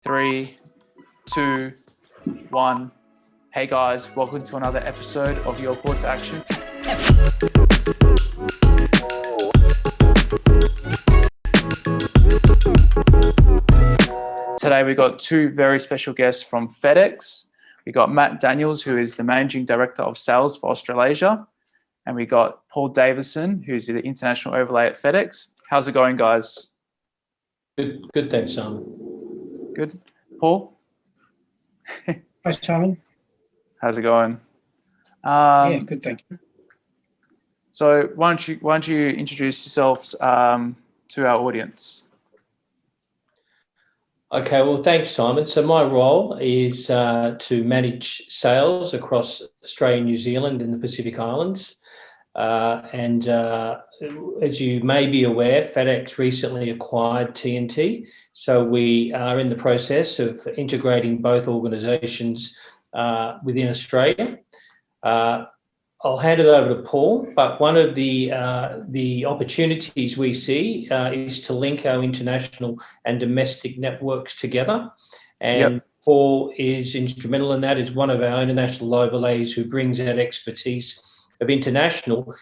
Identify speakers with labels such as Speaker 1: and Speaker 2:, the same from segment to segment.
Speaker 1: Three, two, one. Hey guys, welcome to another episode of Your Call to Action. Today we got two very special guests from FedEx. We got Matt Daniels, who is the Managing Director of Sales for Australasia. And we got Paul Davison, who's the International Overlay at FedEx. How's it going, guys?
Speaker 2: Good, thanks, Simon.
Speaker 1: Good. Paul?
Speaker 3: Hi, Simon.
Speaker 1: How's it going?
Speaker 3: Yeah, good, thank you.
Speaker 1: So why don't you introduce yourselves to our audience?
Speaker 2: Okay, well, thanks, Simon. So my role is to manage sales across Australia and New Zealand and the Pacific Islands. And as you may be aware, FedEx recently acquired TNT. So we are in the process of integrating both organisations within Australia. I'll hand it over to Paul, but one of the opportunities we see is to link our international and domestic networks together. And
Speaker 1: Yep.
Speaker 2: Paul is instrumental in that. Is one of our international overlays who brings that expertise of international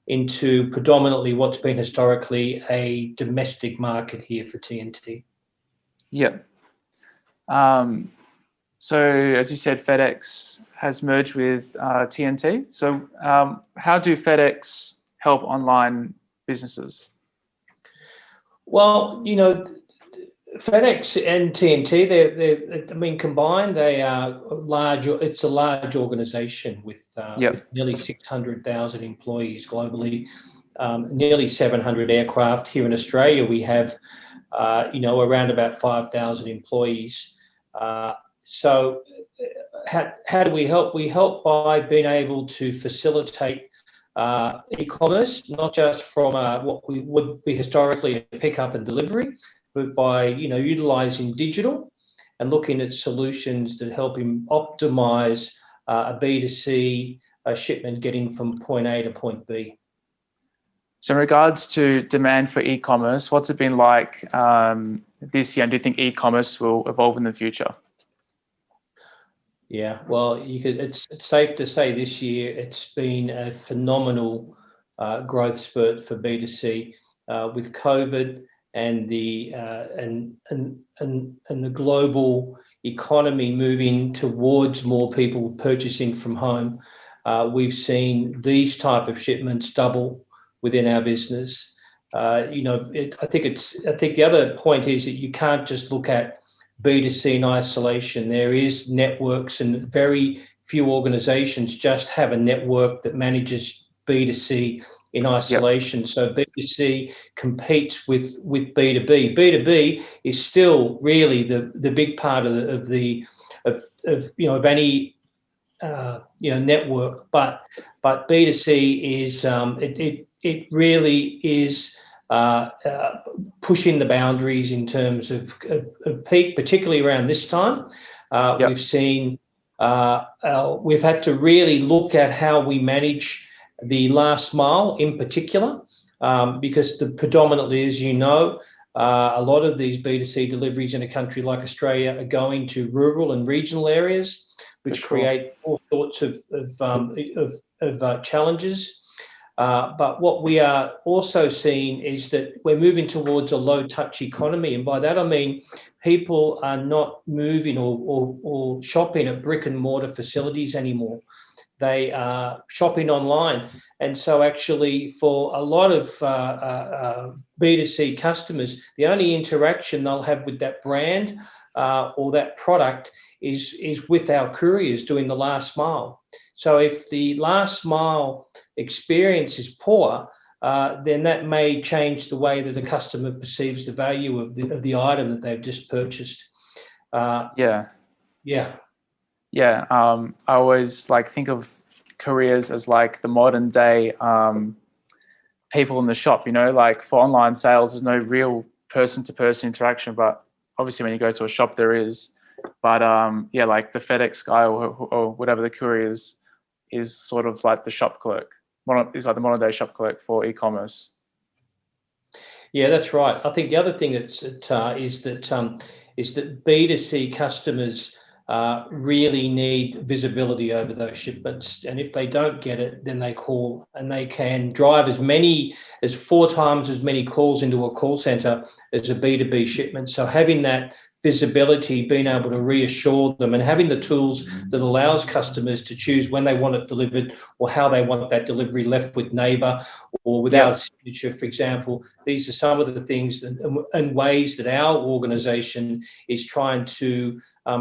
Speaker 2: into predominantly what's been historically a domestic market here for TNT.
Speaker 1: Yep. So as you said, FedEx has merged with TNT. So how do FedEx help online businesses?
Speaker 2: Well, you know, FedEx and TNT, they're combined, they are large. It's a large organisation with nearly 600,000 employees globally, nearly 700 aircraft. Here in Australia, we have, around about 5,000 employees. So how do we help? We help by being able to facilitate e-commerce, not just from what we would be historically a pickup and delivery, but by utilising digital and looking at solutions that help him optimise a B2C shipment getting from point A to point B.
Speaker 1: So in regards to demand for e-commerce, what's it been like this year? And do you think e-commerce will evolve in the future?
Speaker 2: Yeah, well, it's safe to say this year it's been a phenomenal growth spurt for B2C with COVID and the global economy moving towards more people purchasing from home. We've seen these type of shipments double within our business. I think the other point is that you can't just look at B2C in isolation. There is networks, and very few organizations just have a network that manages B2C in isolation. Yep. So B2C competes with B2B. B2B is still really the big part of any network, but B2C is it really is pushing the boundaries in terms of peak, particularly around this time.
Speaker 1: Yep.
Speaker 2: We've seen we've had to really look at how we manage the last mile in particular, because predominantly, as you know, a lot of these B2C deliveries in a country like Australia are going to rural and regional areas, which create all sorts of challenges. But what we are also seeing is that we're moving towards a low-touch economy, and by that I mean people are not moving or shopping at brick-and-mortar facilities anymore. They are shopping online, and so actually for a lot of B2C customers, the only interaction they'll have with that brand or that product is with our couriers doing the last mile. So if the last mile experience is poor, then that may change the way that the customer perceives the value of the item that they've just purchased.
Speaker 1: Yeah. I always think of couriers as the modern day people in the shop. For online sales, there's no real person-to-person interaction, but obviously when you go to a shop there is. But the FedEx guy or whatever the courier is sort of like the shop clerk. Is like the modern day shop clerk for e-commerce.
Speaker 2: Yeah, that's right. I think the other thing is that is that B2C customers really need visibility over those shipments, and if they don't get it, then they call, and they can drive as 4 times as many calls into a call center as a B2B shipment. So having that visibility, being able to reassure them, and having the tools that allows customers to choose when they want it delivered or how they want that delivery left with neighbour or without signature, for example. These are some of the things and ways that our organisation is trying to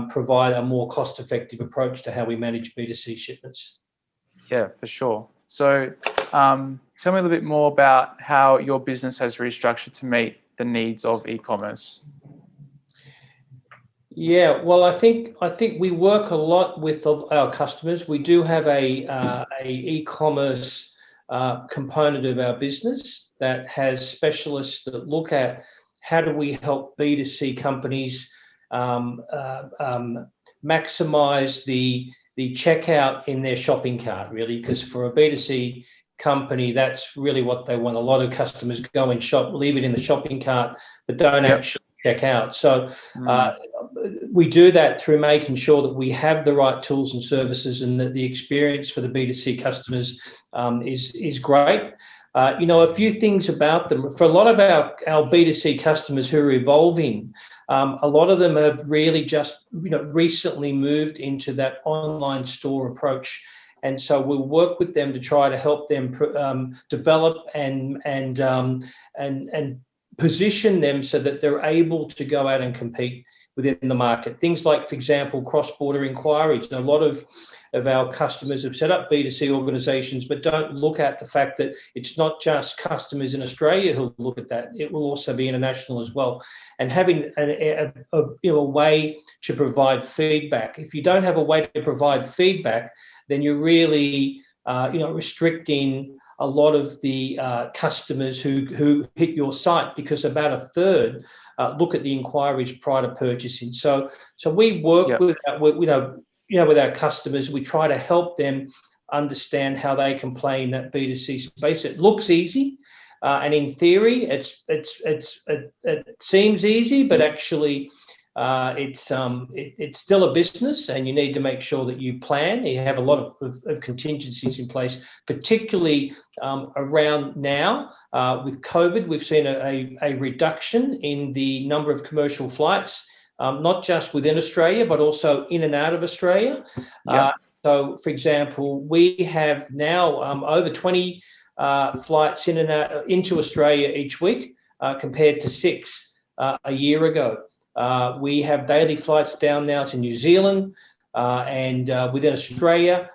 Speaker 2: provide a more cost-effective approach to how we manage B2C shipments.
Speaker 1: Yeah, for sure. So tell me a little bit more about how your business has restructured to meet the needs of e-commerce.
Speaker 2: Yeah, well, I think we work a lot with our customers. We do have a e-commerce component of our business that has specialists that look at how do we help B2C companies maximize the checkout in their shopping cart, really, because for a B2C company, that's really what they want. A lot of customers go and shop, leave it in the shopping cart, but don't actually check out. So we do that through making sure that we have the right tools and services, and that the experience for the B2C customers is great. A few things about them. For a lot of our B2C customers who are evolving, a lot of them have really just recently moved into that online store approach. And so we'll work with them to try to help them develop and position them so that they're able to go out and compete within the market. Things like, for example, cross-border inquiries. And a lot of our customers have set up B2C organizations, but don't look at the fact that it's not just customers in Australia who look at that. It will also be international as well. And having a way to provide feedback. If you don't have a way to provide feedback, then you're really restricting a lot of the customers who hit your site, because about a third look at the inquiries prior to purchasing. So we work with our customers. We try to help them understand how they can play in that B2C space. It looks easy, and in theory, it seems easy, but actually, it's still a business, and you need to make sure that you plan. You have a lot of contingencies in place, particularly around now with COVID. We've seen a reduction in the number of commercial flights, not just within Australia, but also in and out of Australia. So, for example, we have now over 20 flights in and out into Australia each week, compared to 6 a year ago. We have daily flights down now to New Zealand, and within Australia,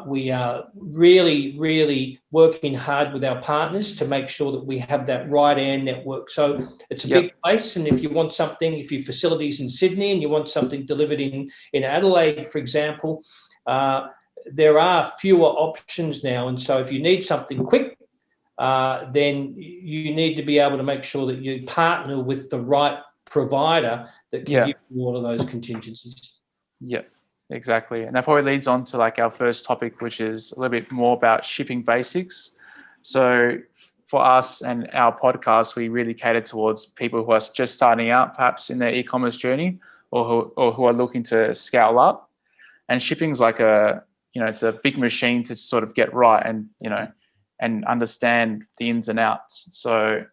Speaker 2: we are really, really working hard with our partners to make sure that we have that right air network. So it's a big place, and if your facility's in Sydney and you want something delivered in Adelaide, for example, there are fewer options now. And so if you need something quick, then you need to be able to make sure that you partner with the right provider that can give you all of those contingencies.
Speaker 1: Yeah, exactly. And that probably leads on to like our first topic, which is a little bit more about shipping basics. So for us and our podcast, we really cater towards people who are just starting out, perhaps in their e-commerce journey, or who are looking to scale up. And shipping's like it's a big machine to sort of get right and understand the ins and outs. So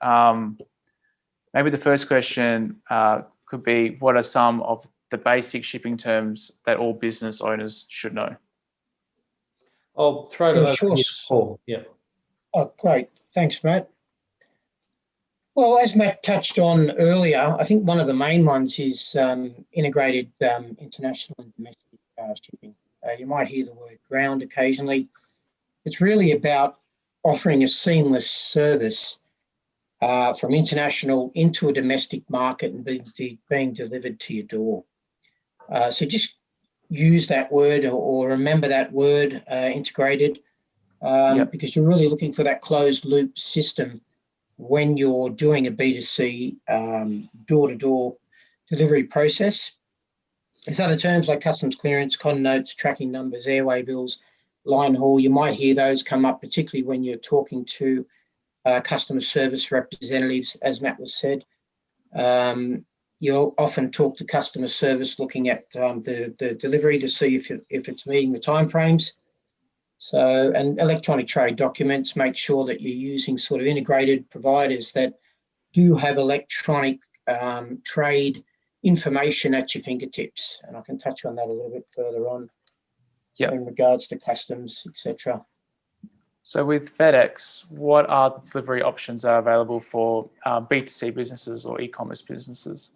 Speaker 1: maybe the first question could be, what are some of the basic shipping terms that all business owners should know?
Speaker 2: I'll throw it over to you, Paul. Yeah.
Speaker 3: Oh, great. Thanks, Matt. Well, as Matt touched on earlier, I think one of the main ones is integrated international and domestic shipping. You might hear the word ground occasionally. It's really about offering a seamless service from international into a domestic market and being delivered to your door. So just use that word or remember that word, integrated, because you're really looking for that closed loop system when you're doing a B2C door-to-door delivery process. There's other terms like customs clearance, con notes, tracking numbers, airway bills, line haul. You might hear those come up, particularly when you're talking to customer service representatives, as Matt was said. you'll often talk to customer service looking at the delivery to see if it's meeting the timeframes. So, and electronic trade documents, make sure that you're using sort of integrated providers that do have electronic trade information at your fingertips. And I can touch on that a little bit further on in regards to customs, etc.
Speaker 1: So with FedEx, what are the delivery options that are available for B2C businesses or e-commerce businesses?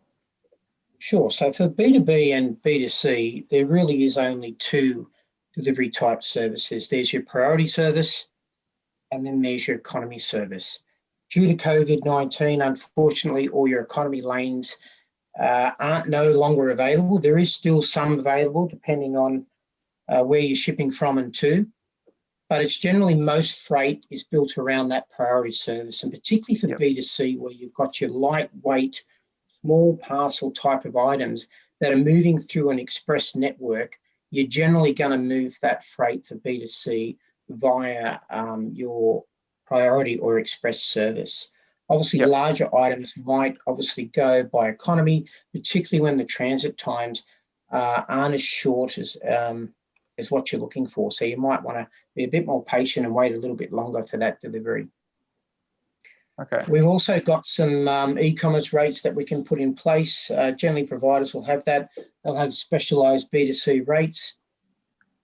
Speaker 3: Sure. So for B2B and B2C, there really is only two delivery type services. There's your priority service, and then there's your economy service. Due to COVID-19, unfortunately, all your economy lanes aren't no longer available. There is still some available depending on where you're shipping from and to, but it's generally most freight is built around that priority service, and particularly for B2C, where you've got your lightweight, small parcel type of items that are moving through an express network, you're generally going to move that freight for B2C via your priority or express service. Obviously, larger items might obviously go by economy, particularly when the transit times aren't as short as what you're looking for. So you might want to be a bit more patient and wait a little bit longer for that delivery.
Speaker 1: Okay.
Speaker 3: We've also got some e-commerce rates that we can put in place. Generally, providers will have that. They'll have specialised B2C rates.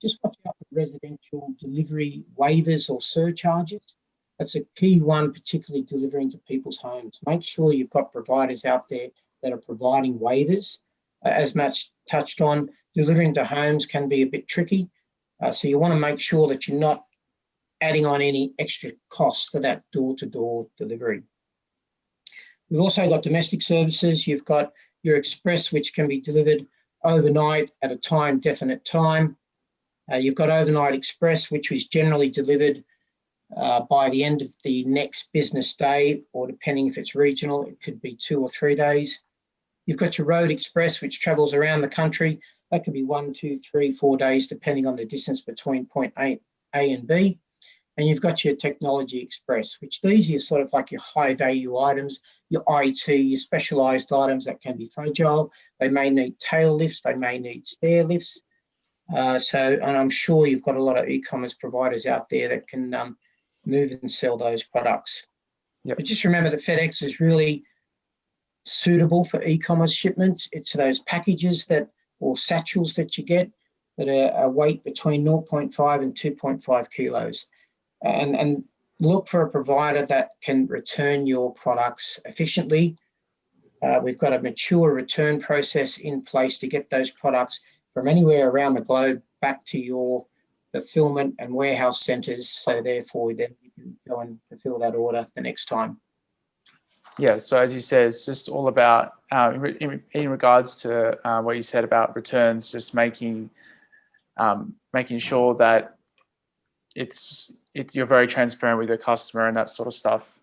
Speaker 3: Just watch out for residential delivery waivers or surcharges. That's a key one, particularly delivering to people's homes. Make sure you've got providers out there that are providing waivers. As Matt touched on, delivering to homes can be a bit tricky. So you want to make sure that you're not adding on any extra costs for that door-to-door delivery. We've also got domestic services. You've got your express, which can be delivered overnight at a definite time. You've got overnight express, which is generally delivered by the end of the next business day, or depending if it's regional, it could be 2 or 3 days. You've got your road express, which travels around the country. That could be 1, 2, 3, 4 days, depending on the distance between point A and B. And you've got your technology express, which these are sort of like your high value items, your IT, your specialised items that can be fragile. They may need tail lifts, they may need stair lifts. And I'm sure you've got a lot of e-commerce providers out there that can move and sell those products. But just remember that FedEx is really suitable for e-commerce shipments. It's those packages or satchels that you get that are a weight between 0.5 and 2.5 kilos. And look for a provider that can return your products efficiently. We've got a mature return process in place to get those products from anywhere around the globe back to your fulfillment and warehouse centres. So therefore, then you can go and fulfill that order the next time.
Speaker 1: Yeah, so as you said, it's just all about, in regards to what you said about returns, just making sure that you're very transparent with your customer and that sort of stuff.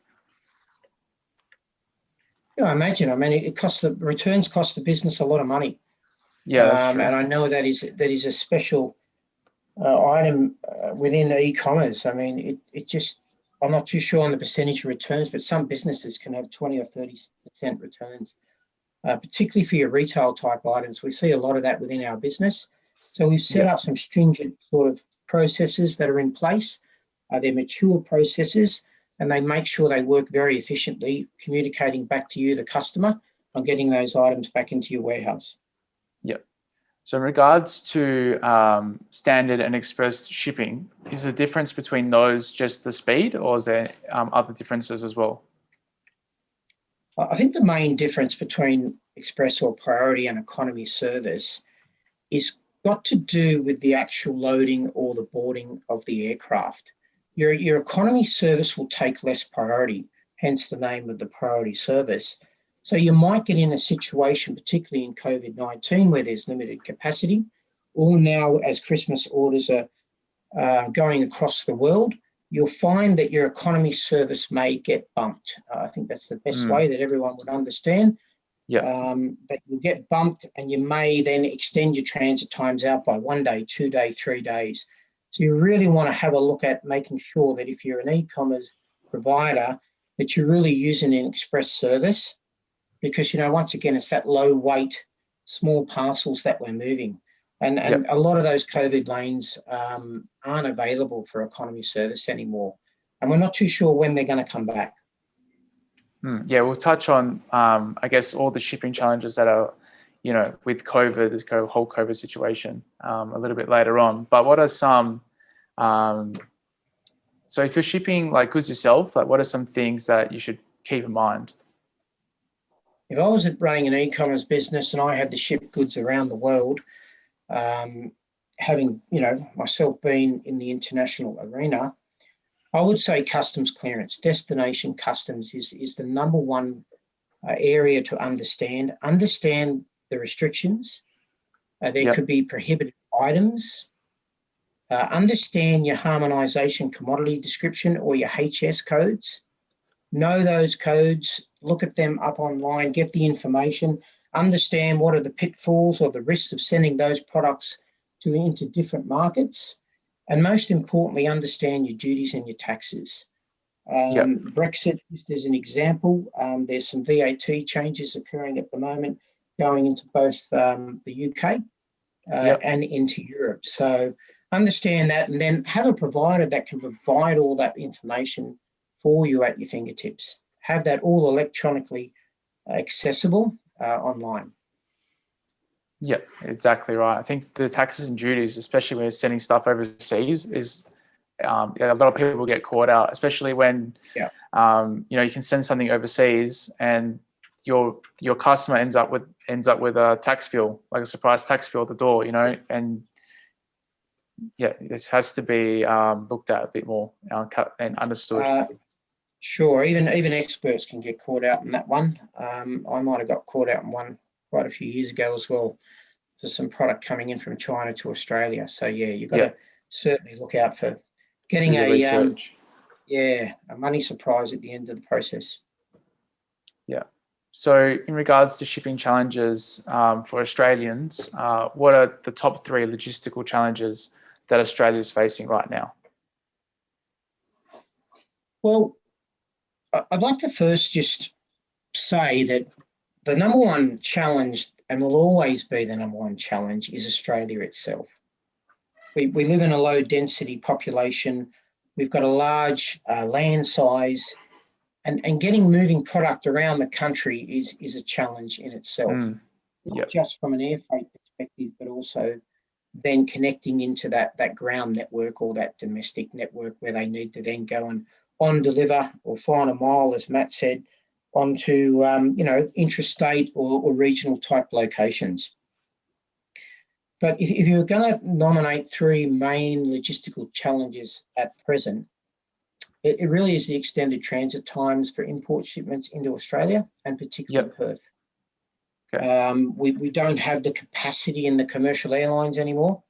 Speaker 3: Yeah, I imagine. I mean, returns cost the business a lot of money.
Speaker 1: Yeah, that's true.
Speaker 3: And I know that is a special item within e-commerce. I mean, I'm not too sure on the percentage of returns, but some businesses can have 20 or 30% returns, particularly for your retail type items. We see a lot of that within our business. So we've set up some stringent sort of processes that are in place. They're mature processes, and they make sure they work very efficiently, communicating back to you, the customer, on getting those items back into your warehouse.
Speaker 1: Yep. So in regards to standard and express shipping, is the difference between those just the speed, or is there other differences as well?
Speaker 3: I think the main difference between express or priority and economy service is got to do with the actual loading or the boarding of the aircraft. Your economy service will take less priority, hence the name of the priority service. So you might get in a situation, particularly in COVID-19, where there's limited capacity, or now as Christmas orders are going across the world, you'll find that your economy service may get bumped. I think that's the best way that everyone would understand. That you'll get bumped, and you may then extend your transit times out by 1 day, 2 days, 3 days. So you really want to have a look at making sure that if you're an e-commerce provider, that you're really using an express service, because, once again, it's that low weight, small parcels that we're moving. And a lot of those COVID lanes aren't available for economy service anymore. And we're not too sure when they're going to come back.
Speaker 1: Yeah, we'll touch on, I guess, all the shipping challenges that are, with COVID, this whole COVID situation a little bit later on. But what are some, so if you're shipping like goods yourself, like what are some things that you should keep in mind?
Speaker 3: If I was running an e-commerce business and I had to ship goods around the world, having, myself been in the international arena, I would say customs clearance, destination customs is the number one area to understand. Understand the restrictions. There could be prohibited items. Understand your harmonisation commodity description or your HS codes. Know those codes, look at them up online, get the information, understand what are the pitfalls or the risks of sending those products into different markets. And most importantly, understand your duties and your taxes. Brexit, just as an example, there's some VAT changes occurring at the moment going into both the UK and into Europe. So understand that, and then have a provider that can provide all that information for you at your fingertips. Have that all electronically accessible online.
Speaker 1: Yeah, exactly right. I think the taxes and duties, especially when you're sending stuff overseas, is a lot of people get caught out, especially when you can send something overseas and your customer ends up with a tax bill, like a surprise tax bill at the door, and it has to be looked at a bit more and understood.
Speaker 3: Sure, even experts can get caught out in that one. I might have got caught out in one quite a few years ago as well for some product coming in from China to Australia. So you've got to certainly look out for getting a money surprise at the end of the process. Yeah.
Speaker 1: So in regards to shipping challenges for Australians, what are the top 3 logistical challenges that Australia is facing right now?
Speaker 3: Well, I'd like to first just say that the number one challenge, and will always be the number one challenge, is Australia itself. We live in a low density population. We've got a large land size, and moving product around the country is a challenge in itself. Not just from an air freight perspective, but also then connecting into that ground network or that domestic network where they need to then go and on deliver or find a mile, as Matt said, onto intrastate or regional type locations. But if you're going to nominate 3 main logistical challenges at present, it really is the extended transit times for import shipments into Australia, and particularly Perth. We don't have the capacity in the commercial airlines anymore.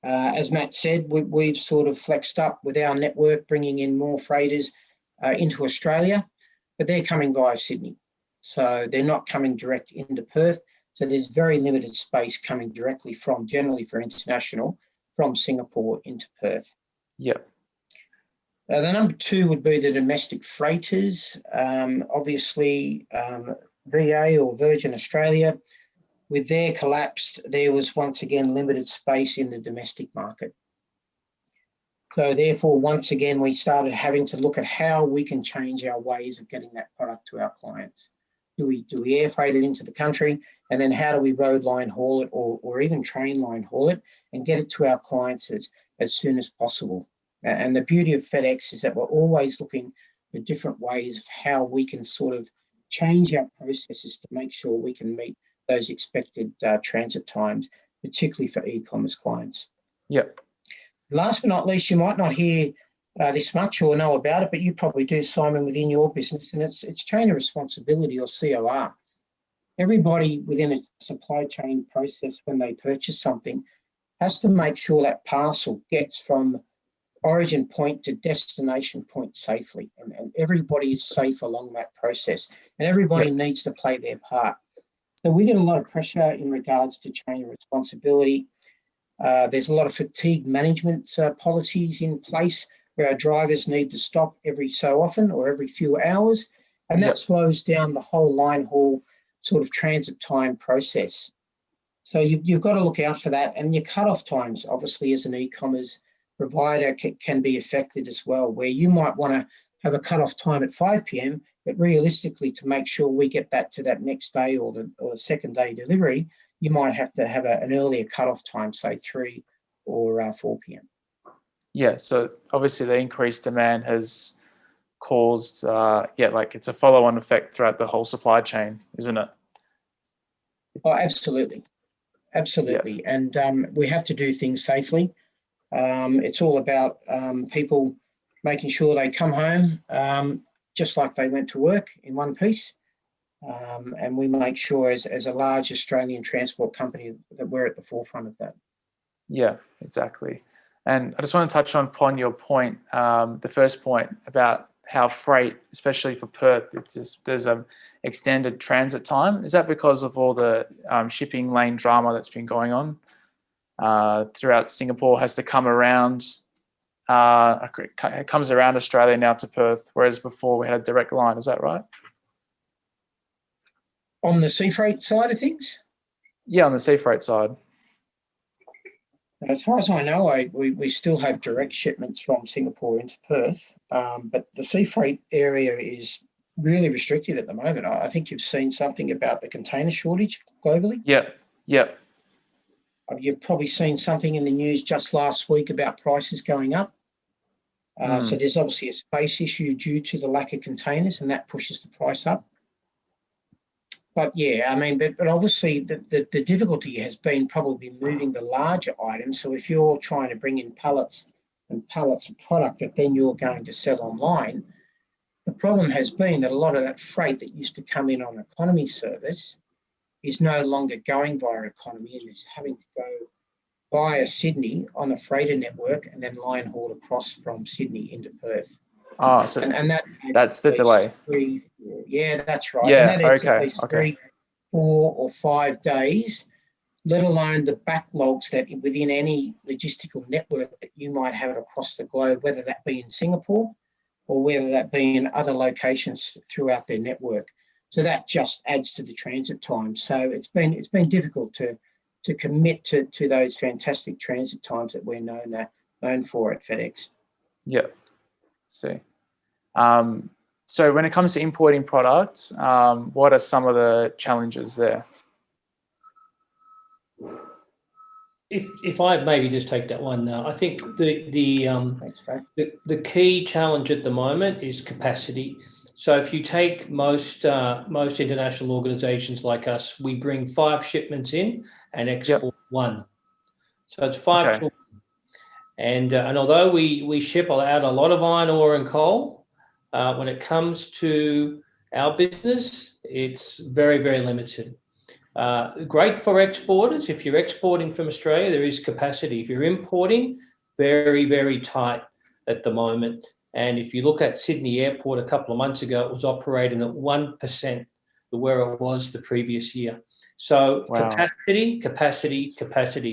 Speaker 3: As Matt said, we've sort of flexed up with our network, bringing in more freighters into Australia, but they're coming via Sydney. So they're not coming direct into Perth. So there's very limited space coming directly from, generally for international, from Singapore into Perth. The number 2 would be the domestic freighters. Obviously, VA or Virgin Australia, with their collapse, there was once again limited space in the domestic market. So therefore, once again, we started having to look at how we can change our ways of getting that product to our clients. Do we air freight it into the country? And then how do we road line haul it or even train line haul it and get it to our clients as soon as possible? And the beauty of FedEx is that we're always looking for different ways of how we can sort of change our processes to make sure we can meet those expected transit times, particularly for e-commerce clients. Last but not least, you might not hear this much or know about it, but you probably do, Simon, within your business, and it's chain of responsibility, or COR. Everybody within a supply chain process, when they purchase something, has to make sure that parcel gets from origin point to destination point safely, and everybody is safe along that process, and everybody needs to play their part. So we get a lot of pressure in regards to chain of responsibility. There's a lot of fatigue management policies in place where our drivers need to stop every so often or every few hours, and that slows down the whole line haul sort of transit time process. So you've got to look out for that. And your cut-off times, obviously, as an e-commerce provider can be affected as well, where you might want to have a cut-off time at 5 p.m, but realistically, to make sure we get that to that next day or the second day delivery, you might have to have an earlier cut-off time, say 3 or 4 p.m.
Speaker 1: Yeah, so obviously the increased demand has caused, like it's a follow-on effect throughout the whole supply chain, isn't it?
Speaker 3: Oh, absolutely. Absolutely. Yeah. And we have to do things safely. It's all about people making sure they come home just like they went to work in one piece. And we make sure as a large Australian transport company that we're at the forefront of that.
Speaker 1: Yeah, exactly. And I just want to touch upon your point, the first point about how freight, especially for Perth, there's an extended transit time. Is that because of all the shipping lane drama that's been going on throughout Singapore? Has to come around, it comes around Australia now to Perth, whereas before we had a direct line. Is that right?
Speaker 3: On the sea freight side of things?
Speaker 1: Yeah, on the sea freight side.
Speaker 3: As far as I know, we still have direct shipments from Singapore into Perth, but the sea freight area is really restricted at the moment. I think you've seen something about the container shortage globally.
Speaker 1: Yep.
Speaker 3: You've probably seen something in the news just last week about prices going up. So there's obviously a space issue due to the lack of containers, and that pushes the price up. But yeah, I mean, but obviously the difficulty has been probably moving the larger items. So if you're trying to bring in pallets of product that then you're going to sell online, the problem has been that a lot of that freight that used to come in on economy service is no longer going via economy and is having to go via Sydney on a freighter network and then line hauled across from Sydney into Perth.
Speaker 1: Oh, so
Speaker 3: and
Speaker 1: that's the delay.
Speaker 3: 3, 4, yeah, that's right.
Speaker 1: Yeah,
Speaker 3: and that adds
Speaker 1: okay,
Speaker 3: at least 3, 4 or 5 days, let alone the backlogs that within any logistical network that you might have across the globe, whether that be in Singapore or whether that be in other locations throughout their network. So that just adds to the transit time. So it's been difficult to commit to those fantastic transit times that we're known for at FedEx.
Speaker 1: Yeah. See. So when it comes to importing products, what are some of the challenges there?
Speaker 2: If I maybe just take that one, I think the key challenge at the moment is capacity. So if you take most international organisations like us, we bring 5 shipments in and export 1. So it's 5 to 1. And although we ship out a lot of iron ore and coal, when it comes to our business, it's very, very limited. Great for exporters. If you're exporting from Australia, there is capacity. If you're importing, very, very tight at the moment. And if you look at Sydney Airport a couple of months ago, it was operating at 1% of where it was the previous year. So capacity.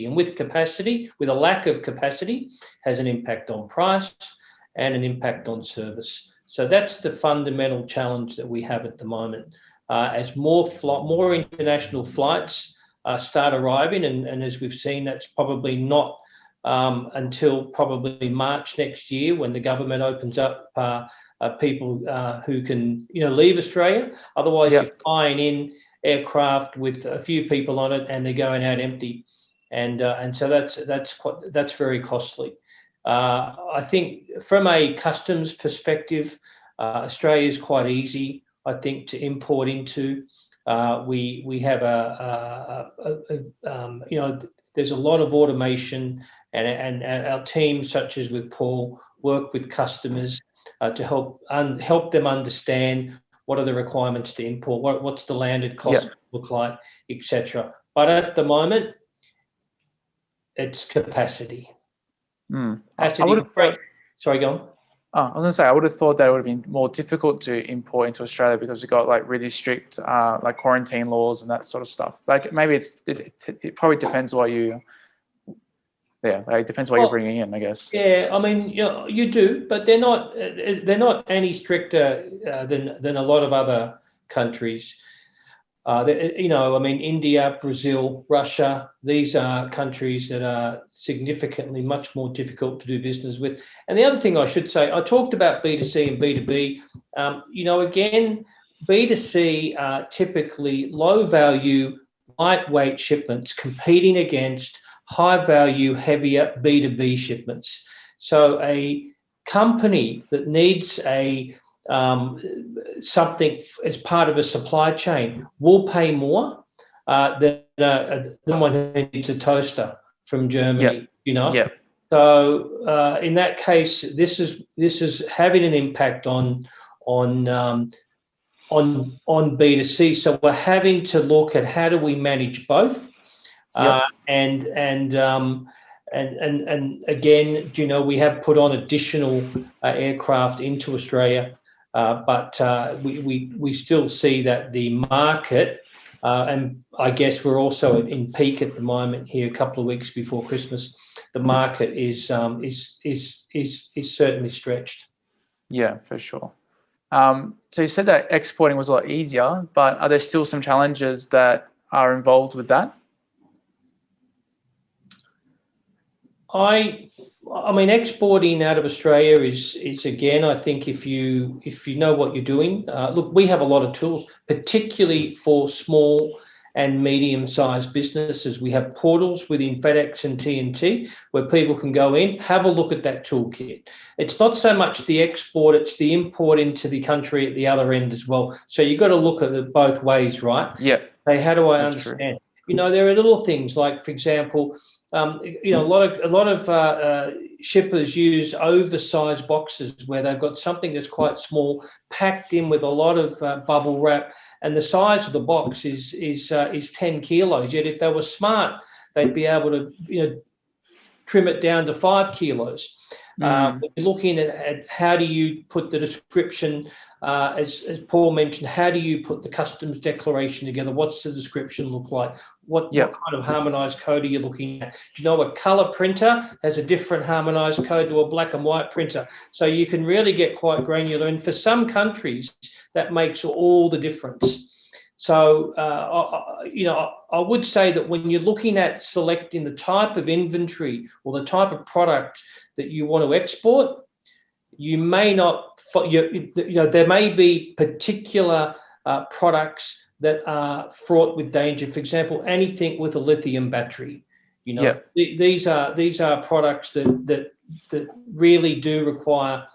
Speaker 2: And with a lack of capacity, has an impact on price and an impact on service. So that's the fundamental challenge that we have at the moment. As more international flights start arriving, and as we've seen, that's probably not until probably March next year when the government opens up people who can leave Australia. Otherwise, you're flying in aircraft with a few people on it and they're going out empty, and so that's very costly. I think from a customs perspective, Australia is quite easy, I think, to import into. We have there's a lot of automation, and our team, such as with Paul, work with customers to help them understand what are the requirements to import, what's the landed cost look like, etc. But at the moment, it's capacity. Sorry, go on.
Speaker 1: Oh, I was going to say, I would have thought that it would have been more difficult to import into Australia because we've got like really strict like quarantine laws and that sort of stuff. Like maybe it probably depends what you, it depends what you're bringing in, I guess.
Speaker 2: Yeah, I mean, you do, but they're not any stricter than a lot of other countries. I mean, India, Brazil, Russia, these are countries that are significantly much more difficult to do business with. And the other thing I should say, I talked about B2C and B2B. Again, B2C are typically low value, lightweight shipments competing against high value, heavier B2B shipments. So a company that needs something as part of a supply chain will pay more than someone who needs a toaster from Germany. So in that case, this is having an impact on B2C. So we're having to look at how do we manage both. And again, we have put on additional aircraft into Australia. But we still see that the market, and I guess we're also in peak at the moment here, a couple of weeks before Christmas. The market is certainly stretched.
Speaker 1: Yeah, for sure. So you said that exporting was a lot easier, but are there still some challenges that are involved with that?
Speaker 2: I mean, exporting out of Australia is again, I think if you know what you're doing, look, we have a lot of tools, particularly for small and medium-sized businesses. We have portals within FedEx and TNT where people can go in, have a look at that toolkit. It's not so much the export, it's the import into the country at the other end as well. So you've got to look at it both ways, right?
Speaker 1: Yeah.
Speaker 2: Say, how do I understand? True. There are little things like, for example, a lot of shippers use oversized boxes where they've got something that's quite small, packed in with a lot of bubble wrap, and the size of the box is 10 kilos. Yet if they were smart, they'd be able to trim it down to 5 kilos. We're looking at how do you put the description, as Paul mentioned, how do you put the customs declaration together? What's the description look like? What kind of harmonized code are you looking at? Do you know a color printer has a different harmonized code to a black and white printer? So you can really get quite granular. And for some countries, that makes all the difference. So, I would say that when you're looking at selecting the type of inventory or the type of product that you want to export, you may not, there may be particular products that are fraught with danger. For example, anything with a lithium battery. These are products that really do require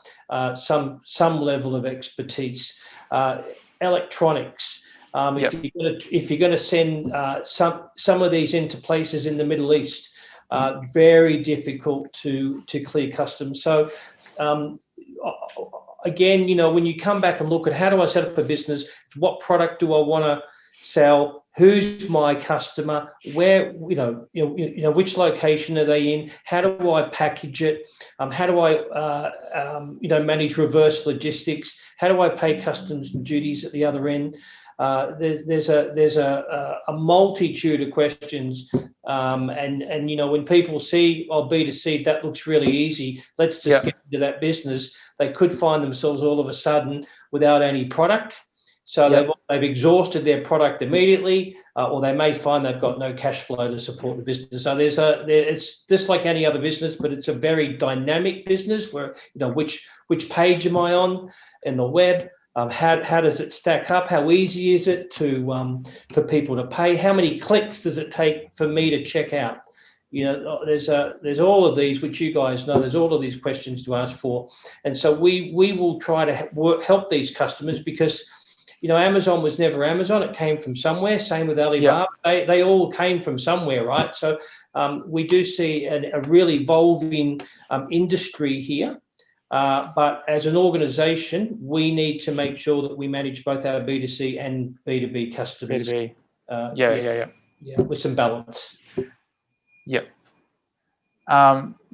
Speaker 2: some level of expertise. Electronics. If you're going to send some of these into places in the Middle East, very difficult to clear customs. So again, when you come back and look at how do I set up a business, what product do I want to sell, who's my customer, where which location are they in, how do I package it, how do I manage reverse logistics, how do I pay customs and duties at the other end. There's a multitude of questions, and when people see B2C, that looks really easy, let's just get into that business, they could find themselves all of a sudden without any product. So they've exhausted their product immediately, or they may find they've got no cash flow to support the business. So it's just like any other business, but it's a very dynamic business where which page am I on in the web? How does it stack up? How easy is it for people to pay? How many clicks does it take for me to check out? There's all of these, which you guys know. There's all of these questions to ask for, and so we will try to help these customers because Amazon was never Amazon. It came from somewhere. Same with Alibaba. They all came from somewhere, right? So we do see a really evolving industry here. But as an organization, we need to make sure that we manage both our B2C and B2B customers.
Speaker 1: B2B.
Speaker 2: With some balance.
Speaker 1: Yep.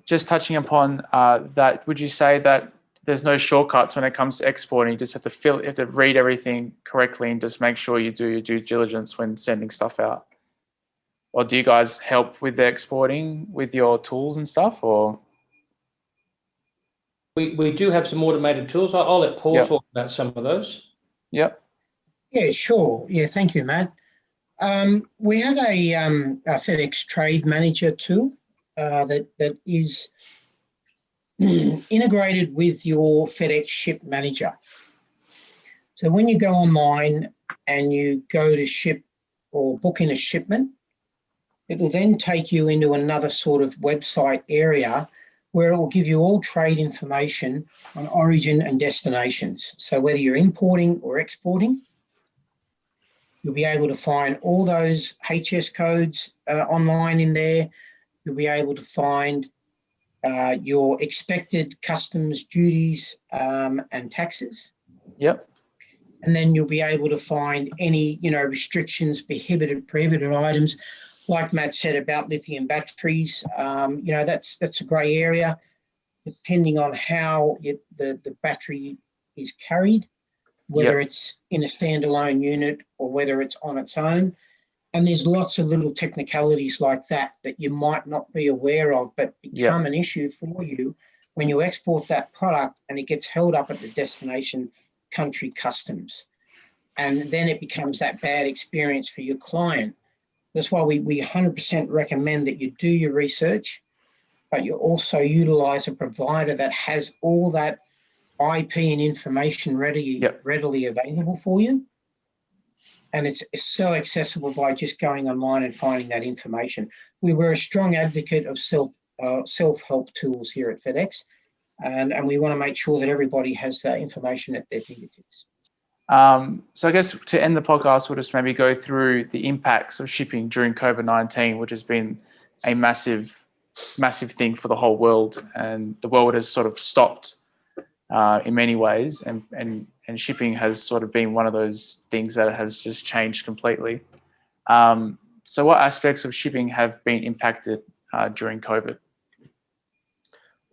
Speaker 1: Just touching upon that, would you say that there's no shortcuts when it comes to exporting? You just have to read everything correctly and just make sure you do your due diligence when sending stuff out? Or do you guys help with the exporting with your tools and stuff, or?
Speaker 2: We do have some automated tools. I'll let Paul talk about some of those.
Speaker 1: Yep.
Speaker 3: Yeah, sure. Yeah, thank you, Matt. We have a FedEx Trade Manager tool that is integrated with your FedEx Ship Manager. So when you go online and you go to ship or book in a shipment, it will then take you into another sort of website area where it will give you all trade information on origin and destinations. So whether you're importing or exporting, you'll be able to find all those HS codes online in there. You'll be able to find your expected customs duties and taxes.
Speaker 1: Yep.
Speaker 3: And then you'll be able to find any, restrictions, prohibited items. Like Matt said about lithium batteries, that's a grey area, depending on how the battery is carried, whether it's in a standalone unit or whether it's on its own. And there's lots of little technicalities like that you might not be aware of, but become an issue for you when you export that product and it gets held up at the destination country customs. And then it becomes that bad experience for your client. That's why we 100% recommend that you do your research, but you also utilize a provider that has all that IP and information readily available for you. And it's so accessible by just going online and finding that information. We're a strong advocate of self-help tools here at FedEx, and we want to make sure that everybody has that information at their fingertips.
Speaker 1: So I guess to end the podcast, we'll just maybe go through the impacts of shipping during COVID-19, which has been a massive thing for the whole world, and the world has sort of stopped in many ways, and shipping has sort of been one of those things that has just changed completely. So what aspects of shipping have been impacted during COVID?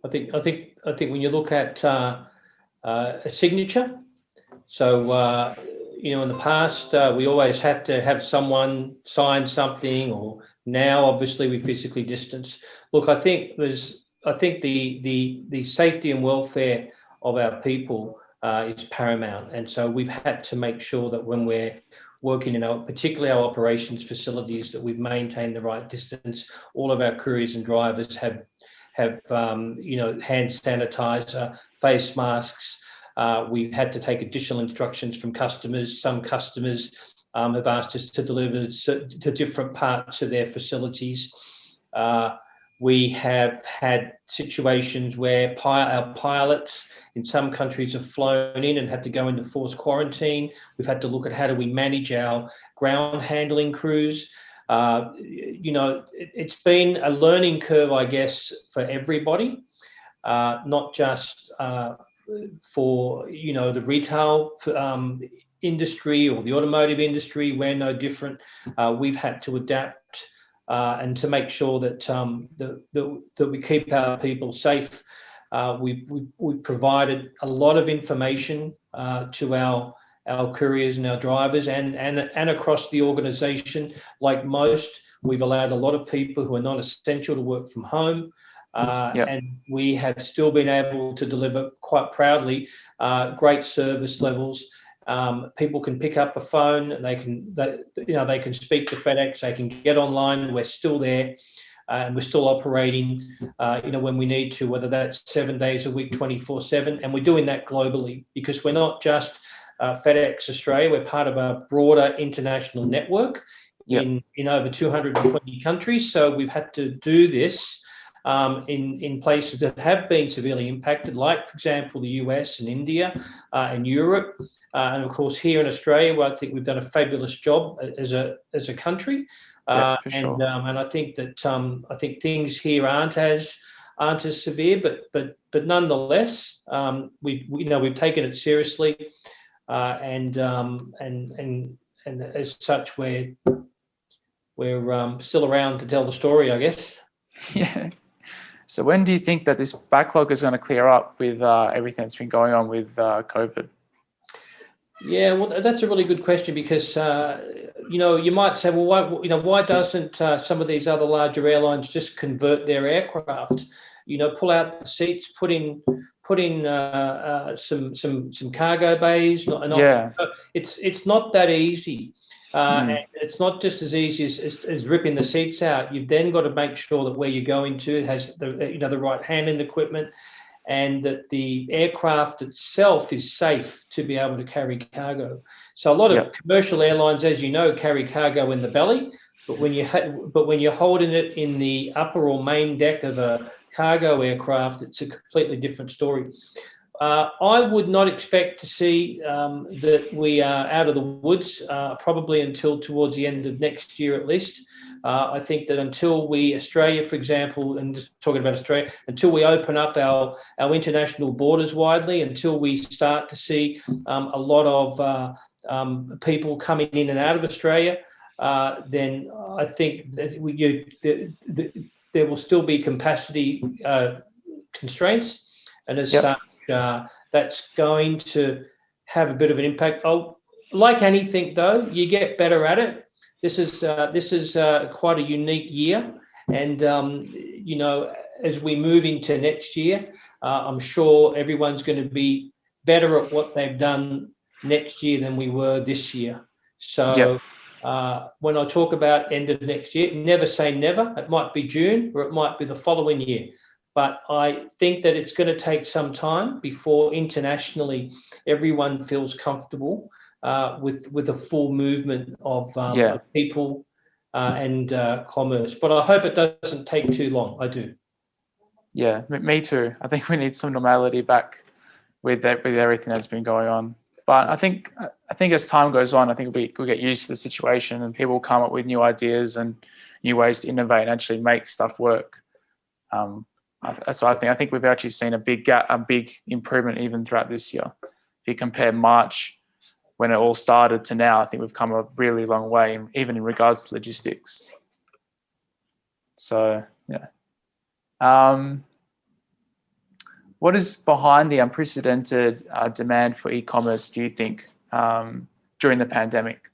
Speaker 2: I think when you look at a signature, so in the past we always had to have someone sign something, or now obviously we physically distance. Look, I think the safety and welfare of our people is paramount, and so we've had to make sure that when we're working in particularly our operations facilities, that we've maintained the right distance. All of our couriers and drivers have hand sanitizer, face masks. We've had to take additional instructions from customers. Some customers have asked us to deliver to different parts of their facilities. We have had situations where our pilots in some countries have flown in and had to go into forced quarantine. We've had to look at how do we manage our ground handling crews. It's been a learning curve, I guess, for everybody, not just for the retail industry or the automotive industry. We're no different. We've had to adapt and to make sure that that we keep our people safe. We provided a lot of information to our couriers and our drivers and across the organisation. Like most, we've allowed a lot of people who are not essential to work from home. And we have still been able to deliver quite proudly great service levels. People can pick up a phone, they can speak to FedEx, they can get online. We're still there, and we're still operating. When we need to, whether that's 7 days a week, 24/7, and we're doing that globally because we're not just FedEx Australia. We're part of a broader international network in over 220 countries. So we've had to do this in places that have been severely impacted, like, for example, the US and India and Europe. And of course, here in Australia, where I think we've done a fabulous job as a country. And I think that I think things here aren't as severe, but nonetheless, we've taken it seriously, and as such, we're still around to tell the story, I guess.
Speaker 1: Yeah. So when do you think that this backlog is going to clear up with everything that's been going on with COVID?
Speaker 2: Yeah, well, that's a really good question because you might say, well, why doesn't some of these other larger airlines just convert their aircraft? Pull out the seats, put in some cargo bays. It's not that easy. And it's not just as easy as ripping the seats out. You've then got to make sure that where you're going to has the right handling equipment, and that the aircraft itself is safe to be able to carry cargo. So a lot of commercial airlines, as you know, carry cargo in the belly, but when you're holding it in the upper or main deck of a cargo aircraft, it's a completely different story. I would not expect to see that we are out of the woods probably until towards the end of next year at least. I think that until Australia, for example, and just talking about Australia, until we open up our international borders widely, until we start to see a lot of people coming in and out of Australia, then I think that there will still be capacity constraints, and as such, that's going to have a bit of an impact. Like anything, though, you get better at it. This is quite a unique year, and as we move into next year, I'm sure everyone's going to be better at what they've done next year than we were this year. So when I talk about end of next year, never say never. It might be June, or it might be the following year. But I think that it's going to take some time before internationally everyone feels comfortable with a full movement of people and commerce. But I hope it doesn't take too long. I do.
Speaker 1: Yeah, me too. I think we need some normality back with everything that's been going on. But I think as time goes on, I think we'll get used to the situation, and people will come up with new ideas and new ways to innovate and actually make stuff work. That's what I think. I think we've actually seen a big improvement even throughout this year. If you compare March, when it all started, to now, I think we've come a really long way, even in regards to logistics. So, what is behind the unprecedented demand for e-commerce, do you think, during the pandemic?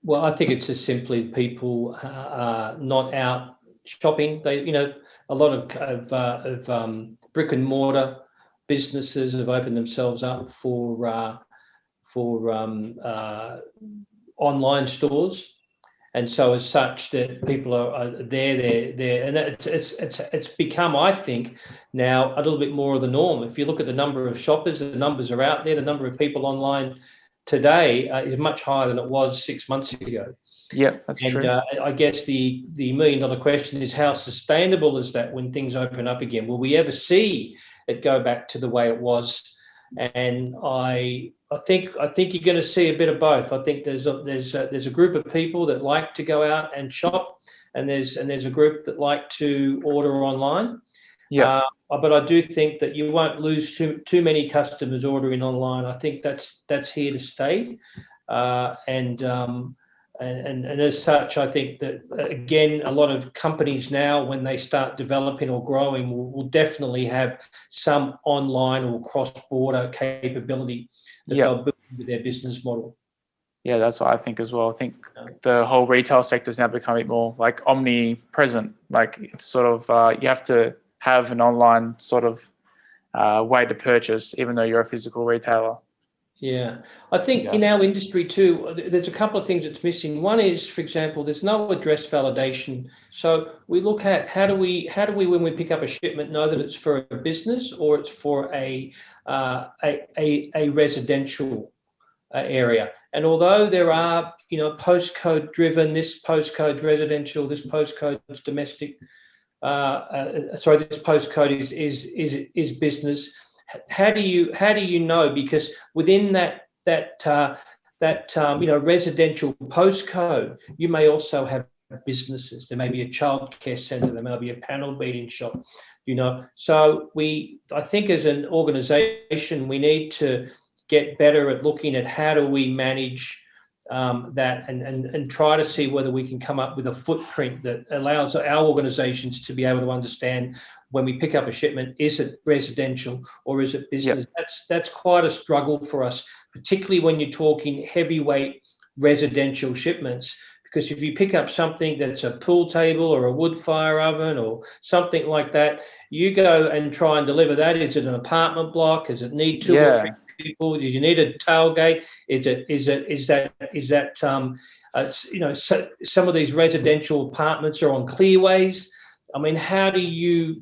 Speaker 2: Well, I think it's just simply people not out shopping. A lot of brick and mortar businesses have opened themselves up for online stores, and so as such that people are there, and it's become, I think, now a little bit more of the norm. If you look at the number of shoppers, the numbers are out there. The number of people online today is much higher than it was 6 months ago.
Speaker 1: Yeah, that's true.
Speaker 2: I guess the $1 million question is, how sustainable is that when things open up again? Will we ever see it go back to the way it was? And I think you're going to see a bit of both. I think there's a group of people that like to go out and shop, and there's a group that like to order online. Yeah. But I do think that you won't lose too many customers ordering online. I think that's here to stay, and as such, I think that again, a lot of companies now, when they start developing or growing, will definitely have some online or cross-border capability that they'll build with their business model.
Speaker 1: Yeah, that's what I think as well. I think the whole retail sector is now becoming more like omnipresent. Like it's sort of you have to have an online sort of way to purchase, even though you're a physical retailer.
Speaker 2: Yeah, I think in our industry too, there's a couple of things that's missing. One is, for example, there's no address validation. So we look at how do we when we pick up a shipment know that it's for a business or it's for a residential area. And although there are postcode driven, this postcode residential, this postcode is domestic. This postcode is business. How do you know? Because within that residential postcode, you may also have businesses. There may be a childcare centre. There may be a panel beating shop. So I think as an organisation, we need to get better at looking at how do we manage that and try to see whether we can come up with a footprint that allows our organizations to be able to understand when we pick up a shipment, is it residential or is it business? Yep. That's quite a struggle for us, particularly when you're talking heavyweight residential shipments, because if you pick up something that's a pool table or a wood fire oven or something like that, you go and try and deliver that. Is it an apartment block? Does it need two or three people? Do you need a tailgate? Some of these residential apartments are on clearways. I mean, how do you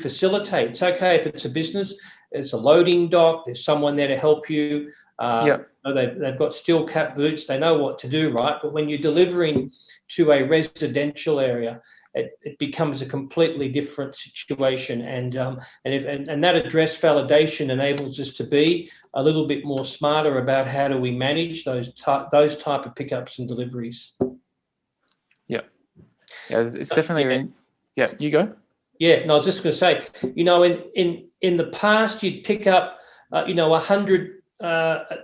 Speaker 2: facilitate? It's okay if it's a business, it's a loading dock, there's someone there to help you. They've got steel cap boots, they know what to do, right? But when you're delivering to a residential area, it becomes a completely different situation, and that address validation enables us to be a little bit more smarter about how do we manage those type of pickups and deliveries.
Speaker 1: Yeah, it's definitely. Yeah, you go.
Speaker 2: Yeah, no, I was just going to say, in the past, you'd pick up 100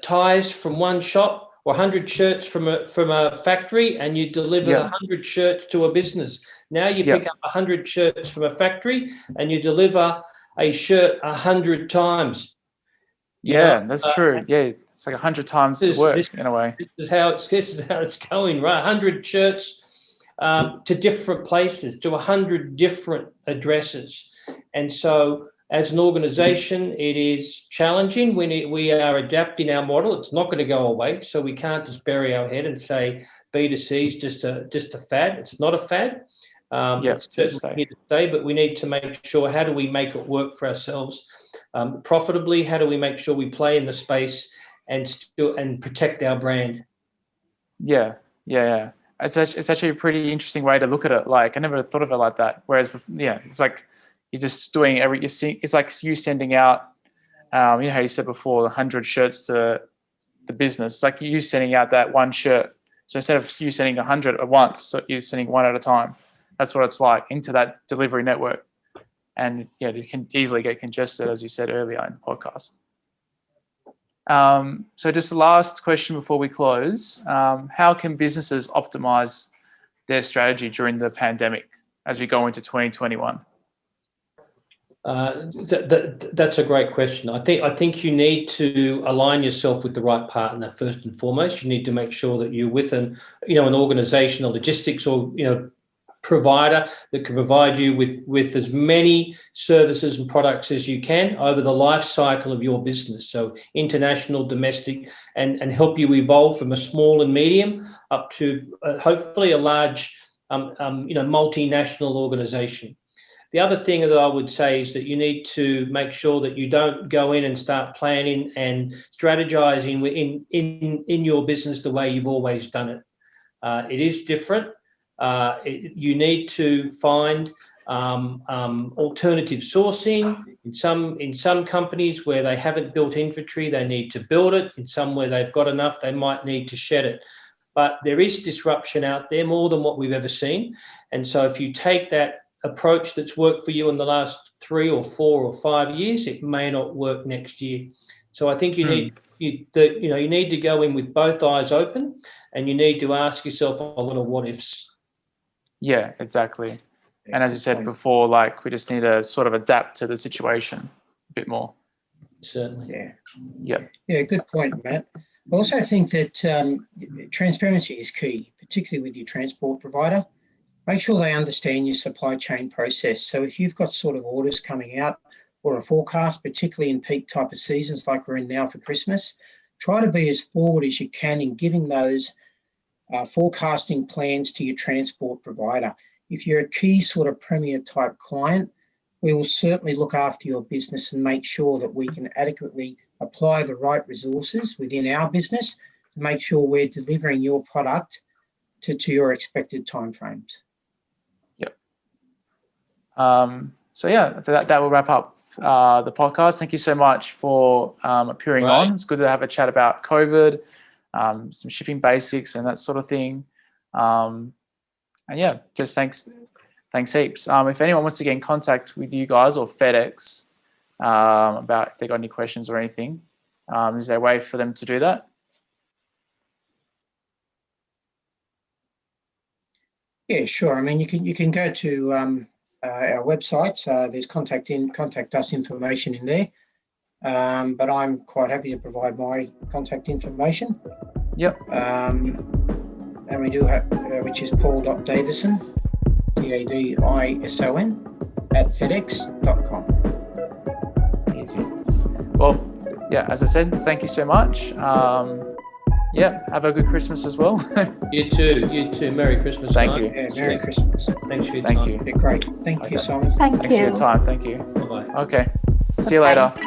Speaker 2: ties from one shop, or 100 shirts from a factory, and you deliver 100 shirts to a business. Now you pick up 100 shirts from a factory, and you deliver a shirt 100 times.
Speaker 1: That's true. Yeah, it's like 100 times the work in a way.
Speaker 2: This is how it's going, right? 100 shirts to different places, to 100 different addresses, and so, as an organisation, it is challenging. We are adapting our model. It's not going to go away, so we can't just bury our head and say B2C is just a fad. It's not a fad. It's certainly here to stay, but we need to make sure, how do we make it work for ourselves profitably? How do we make sure we play in the space and protect our brand? Yeah.
Speaker 1: It's actually a pretty interesting way to look at it. Like, I never thought of it like that. Whereas, it's like, you're just doing it's like you sending out, how you said before, 100 shirts to the business. It's like you sending out that one shirt. So instead of you sending 100 at once, so you're sending one at a time. That's what it's like into that delivery network. And it can easily get congested, as you said earlier in the podcast. So just the last question before we close. How can businesses optimize their strategy during the pandemic as we go into 2021?
Speaker 2: That's a great question. I think you need to align yourself with the right partner first and foremost. You need to make sure that you're with an organisation, a logistics or provider that can provide you with as many services and products as you can over the life cycle of your business. So international, domestic, and help you evolve from a small and medium up to hopefully a large, multinational organisation. The other thing that I would say is that you need to make sure that you don't go in and start planning and strategizing in your business the way you've always done it. It is different. You need to find alternative sourcing. In some companies where they haven't built inventory, they need to build it. In some where they've got enough, they might need to shed it. But there is disruption out there, more than what we've ever seen. And so if you take that approach that's worked for you in the last 3 or 4 or 5 years, it may not work next year. So I think you need to go in with both eyes open, and you need to ask yourself a lot of what ifs.
Speaker 1: Yeah, exactly. And as you said before, like, we just need to sort of adapt to the situation a bit more.
Speaker 2: Certainly.
Speaker 3: Yeah, good point, Matt. I also think that transparency is key, particularly with your transport provider. Make sure they understand your supply chain process. So if you've got sort of orders coming out or a forecast, particularly in peak type of seasons like we're in now for Christmas, try to be as forward as you can in giving those forecasting plans to your transport provider. If you're a key sort of premier type client, we will certainly look after your business and make sure that we can adequately apply the right resources within our business to make sure we're delivering your product to your expected timeframes.
Speaker 1: So that will wrap up the podcast. Thank you so much for appearing on. It's good to have a chat about COVID, some shipping basics and that sort of thing. Just thanks heaps. If anyone wants to get in contact with you guys or FedEx about if they got any questions or anything, is there a way for them to do that?
Speaker 3: Yeah, sure. I mean, you can go to our website. There's contact us information in there. But I'm quite happy to provide my contact information.
Speaker 1: Yep.
Speaker 3: And we do have, which is paul.davison, Davison, @fedex.com.
Speaker 1: Easy. Well, yeah, as I said, thank you so much. Yeah, have a good Christmas as well.
Speaker 2: You too. Merry Christmas.
Speaker 1: Thank
Speaker 2: guys.
Speaker 1: you.
Speaker 3: Yeah, Merry Christmas.
Speaker 2: Thanks for your
Speaker 1: Thank
Speaker 2: time.
Speaker 1: you.
Speaker 3: Yeah, great. Thank
Speaker 1: Okay.
Speaker 3: you, Simon.
Speaker 4: Thank
Speaker 1: Thanks for
Speaker 4: you.
Speaker 1: your time. Thank you.
Speaker 2: Bye-bye.
Speaker 1: Okay. See you
Speaker 4: Bye.
Speaker 1: later.